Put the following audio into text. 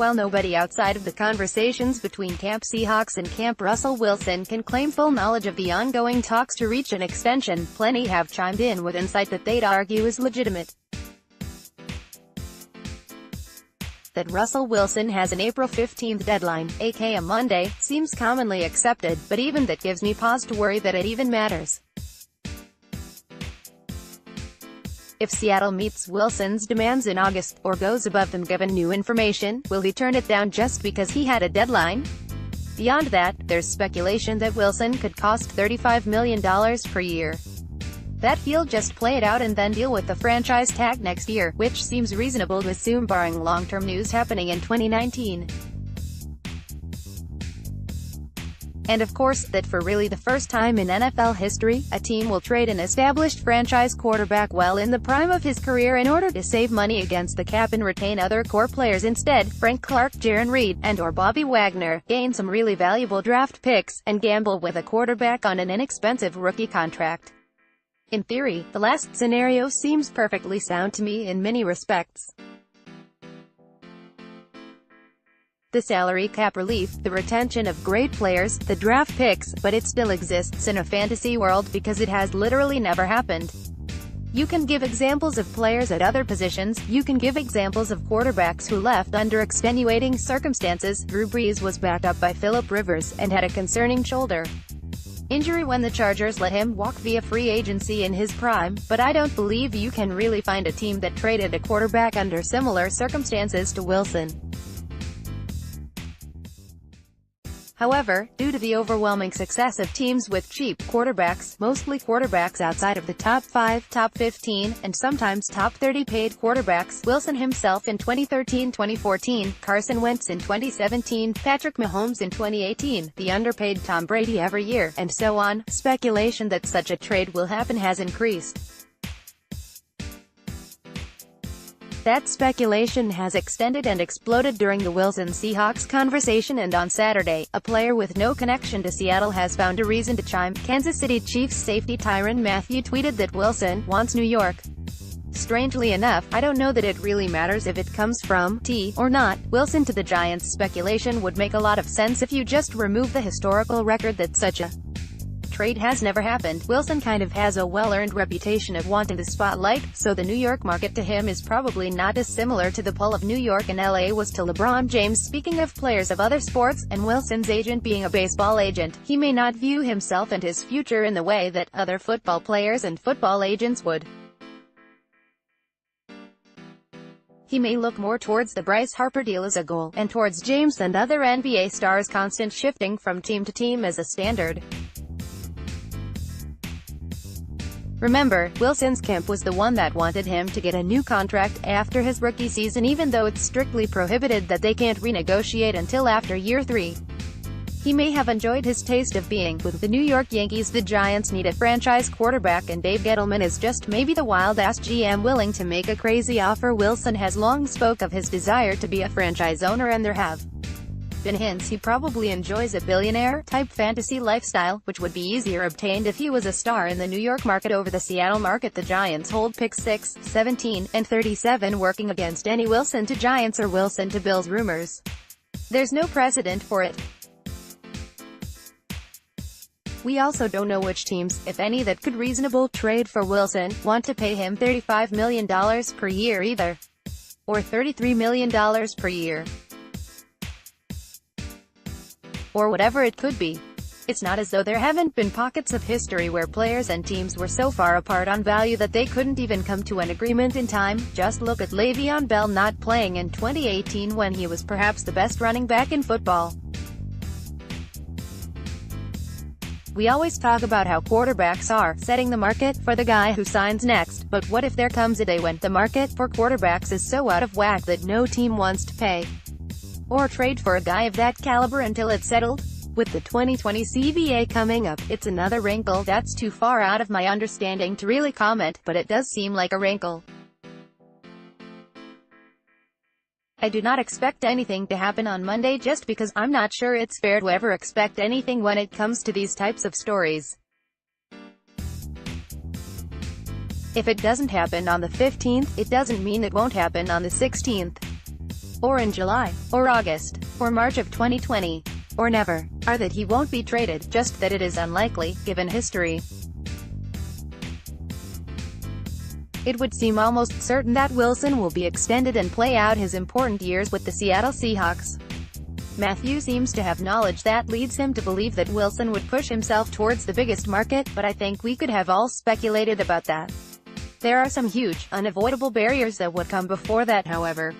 While nobody outside of the conversations between Camp Seahawks and Camp Russell Wilson can claim full knowledge of the ongoing talks to reach an extension, plenty have chimed in with insight that they'd argue is legitimate. That Russell Wilson has an April 15th deadline, aka Monday, seems commonly accepted, but even that gives me pause to worry that it even matters. If Seattle meets Wilson's demands in August, or goes above them given new information, will he turn it down just because he had a deadline? Beyond that, there's speculation that Wilson could cost $35 million per year. That he'll just play it out and then deal with the franchise tag next year, which seems reasonable to assume barring long-term news happening in 2019. And of course, that for really the first time in NFL history, a team will trade an established franchise quarterback well in the prime of his career in order to save money against the cap and retain other core players instead. Frank Clark, Jarran Reed, and/or Bobby Wagner, gain some really valuable draft picks, and gamble with a quarterback on an inexpensive rookie contract. In theory, the last scenario seems perfectly sound to me in many respects. The salary cap relief, the retention of great players, the draft picks, but it still exists in a fantasy world because it has literally never happened. You can give examples of players at other positions, you can give examples of quarterbacks who left under extenuating circumstances. Drew Brees was backed up by Phillip Rivers, and had a concerning shoulder injury when the Chargers let him walk via free agency in his prime, but I don't believe you can really find a team that traded a quarterback under similar circumstances to Wilson. However, due to the overwhelming success of teams with cheap quarterbacks, mostly quarterbacks outside of the top 5, top 15, and sometimes top 30 paid quarterbacks, Wilson himself in 2013-2014, Carson Wentz in 2017, Patrick Mahomes in 2018, the underpaid Tom Brady every year, and so on, speculation that such a trade will happen has increased. That speculation has extended and exploded during the Wilson-Seahawks conversation, and on Saturday, a player with no connection to Seattle has found a reason to chime. Kansas City Chiefs safety Tyrann Mathieu tweeted that Wilson wants New York. Strangely enough, I don't know that it really matters if it comes from T or not. Wilson to the Giants speculation would make a lot of sense if you just remove the historical record that such a trade has never happened. Wilson kind of has a well-earned reputation of wanting the spotlight, so the New York market to him is probably not as similar to the pull of New York and LA was to LeBron James. Speaking of players of other sports, and Wilson's agent being a baseball agent, he may not view himself and his future in the way that other football players and football agents would. He may look more towards the Bryce Harper deal as a goal, and towards James and other NBA stars' constant shifting from team to team as a standard. Remember, Wilson's camp was the one that wanted him to get a new contract after his rookie season, even though it's strictly prohibited that they can't renegotiate until after year 3. He may have enjoyed his taste of being with the New York Yankees. The Giants need a franchise quarterback, and Dave Gettleman is just maybe the wild-ass GM willing to make a crazy offer. Wilson has long spoke of his desire to be a franchise owner, and there have been hints he probably enjoys a billionaire-type fantasy lifestyle, which would be easier obtained if he was a star in the New York market over the Seattle market. The Giants hold picks 6, 17, and 37, working against any Wilson to Giants or Wilson to Bills rumors. There's no precedent for it. We also don't know which teams, if any, that could reasonable trade for Wilson, want to pay him $35 million per year either. Or $33 million per year. Or whatever it could be. It's not as though there haven't been pockets of history where players and teams were so far apart on value that they couldn't even come to an agreement in time. Just look at Le'Veon Bell not playing in 2018 when he was perhaps the best running back in football. We always talk about how quarterbacks are setting the market for the guy who signs next, but what if there comes a day when the market for quarterbacks is so out of whack that no team wants to pay or trade for a guy of that caliber until it's settled? With the 2020 CBA coming up, it's another wrinkle that's too far out of my understanding to really comment, but it does seem like a wrinkle. I do not expect anything to happen on Monday just because I'm not sure it's fair to ever expect anything when it comes to these types of stories. If it doesn't happen on the 15th, it doesn't mean it won't happen on the 16th. or in July, or August, or March of 2020, or never, or that he won't be traded, just that it is unlikely, given history. It would seem almost certain that Wilson will be extended and play out his important years with the Seattle Seahawks. Mathieu seems to have knowledge that leads him to believe that Wilson would push himself towards the biggest market, but I think we could have all speculated about that. There are some huge, unavoidable barriers that would come before that, however.